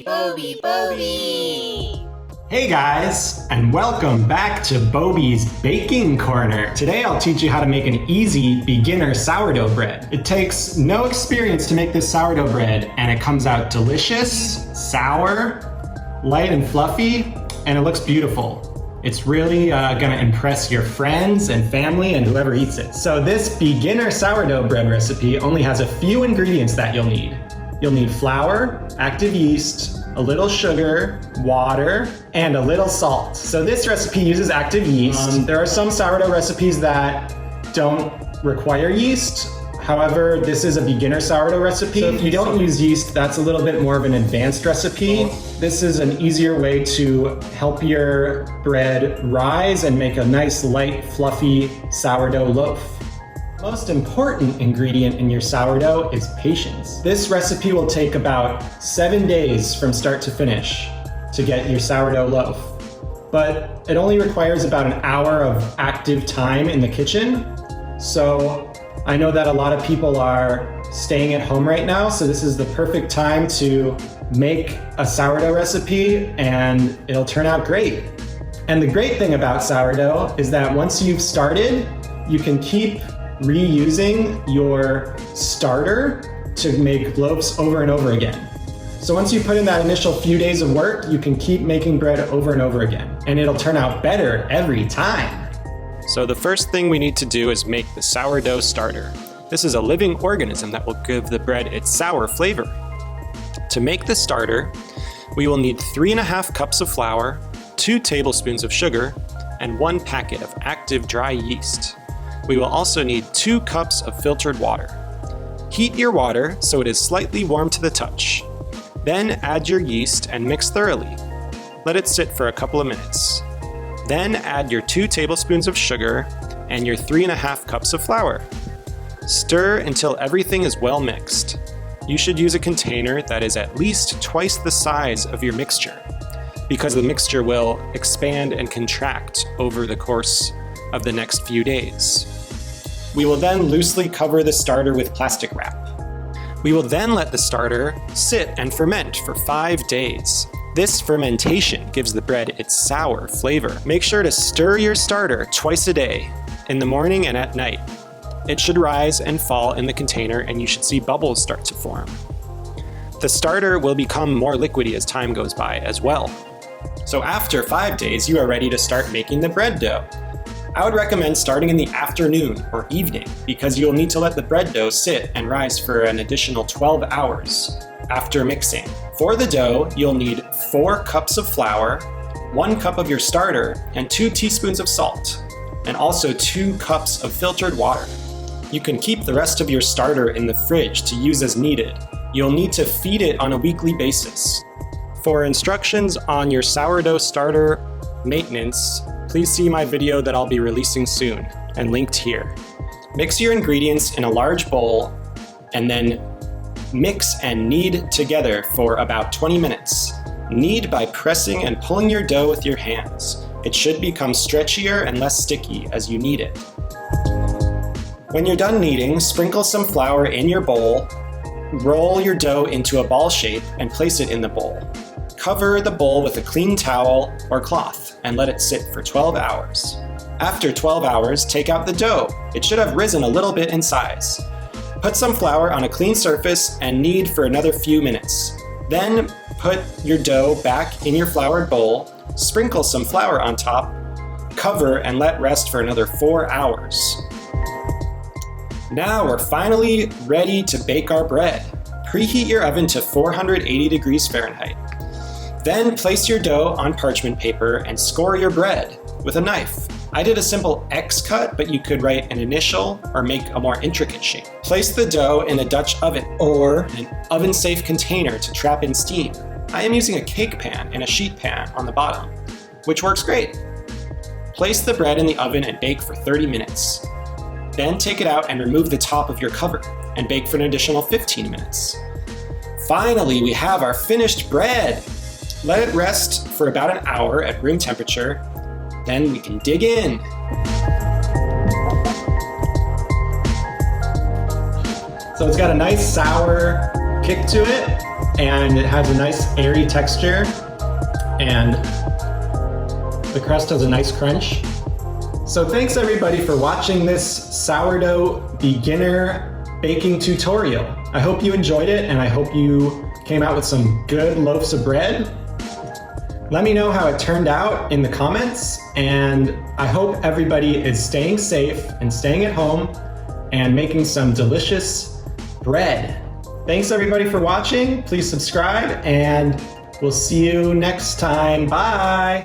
Bobby. Hey guys, and welcome back to Bobby's Baking Corner. Today I'll teach you how to make an easy beginner sourdough bread. It takes no experience to make this sourdough bread, and it comes out delicious, sour, light and fluffy, and it looks beautiful. It's really gonna impress your friends and family and whoever eats it. So this beginner sourdough bread recipe only has a few ingredients that you'll need. You'll need flour, active yeast, a little sugar, water, and a little salt. So this recipe uses active yeast. There are some sourdough recipes that don't require yeast. However, this is a beginner sourdough recipe. So if you don't use yeast, that's a little bit more of an advanced recipe. This is an easier way to help your bread rise and make a nice, light, fluffy sourdough loaf. Most important ingredient in your sourdough is patience. This recipe will take about 7 days from start to finish to get your sourdough loaf. But it only requires about an hour of active time in the kitchen. So I know that a lot of people are staying at home right now, so this is the perfect time to make a sourdough recipe and it'll turn out great. And the great thing about sourdough is that once you've started, you can keep reusing your starter to make loaves over and over again. So once you put in that initial few days of work, you can keep making bread over and over again, and it'll turn out better every time. So the first thing we need to do is make the sourdough starter. This is a living organism that will give the bread its sour flavor. To make the starter, we will need 3.5 cups of flour, 2 tablespoons of sugar, and 1 packet of active dry yeast. We will also need 2 cups of filtered water. Heat your water so it is slightly warm to the touch. Then add your yeast and mix thoroughly. Let it sit for a couple of minutes. Then add your 2 tablespoons of sugar and your 3.5 cups of flour. Stir until everything is well mixed. You should use a container that is at least twice the size of your mixture, because the mixture will expand and contract over the course of the next few days. We will then loosely cover the starter with plastic wrap. We will then let the starter sit and ferment for 5 days. This fermentation gives the bread its sour flavor. Make sure to stir your starter twice a day, in the morning and at night. It should rise and fall in the container, and you should see bubbles start to form. The starter will become more liquidy as time goes by as well. So after 5 days, you are ready to start making the bread dough. I would recommend starting in the afternoon or evening, because you'll need to let the bread dough sit and rise for an additional 12 hours after mixing. For the dough, you'll need 4 cups of flour, 1 cup of your starter, and 2 teaspoons of salt, and also 2 cups of filtered water. You can keep the rest of your starter in the fridge to use as needed. You'll need to feed it on a weekly basis. For instructions on your sourdough starter maintenance, please see my video that I'll be releasing soon and linked here. Mix your ingredients in a large bowl and then mix and knead together for about 20 minutes. Knead by pressing and pulling your dough with your hands. It should become stretchier and less sticky as you knead it. When you're done kneading, sprinkle some flour in your bowl, roll your dough into a ball shape and place it in the bowl. Cover the bowl with a clean towel or cloth and let it sit for 12 hours. After 12 hours, take out the dough. It should have risen a little bit in size. Put some flour on a clean surface and knead for another few minutes. Then put your dough back in your floured bowl, sprinkle some flour on top, cover and let rest for another 4 hours. Now we're finally ready to bake our bread. Preheat your oven to 480 degrees Fahrenheit. Then place your dough on parchment paper and score your bread with a knife. I did a simple X cut, but you could write an initial or make a more intricate shape. Place the dough in a Dutch oven or an oven-safe container to trap in steam. I am using a cake pan and a sheet pan on the bottom, which works great. Place the bread in the oven and bake for 30 minutes. Then take it out and remove the top of your cover and bake for an additional 15 minutes. Finally, we have our finished bread. Let it rest for about an hour at room temperature. Then we can dig in. So it's got a nice sour kick to it. and it has a nice airy texture, and the crust has a nice crunch. So thanks everybody for watching this sourdough beginner baking tutorial. I hope you enjoyed it, and I hope you came out with some good loaves of bread. Let me know how it turned out in the comments, and I hope everybody is staying safe and staying at home and making some delicious bread. Thanks everybody for watching. Please subscribe, and we'll see you next time. Bye.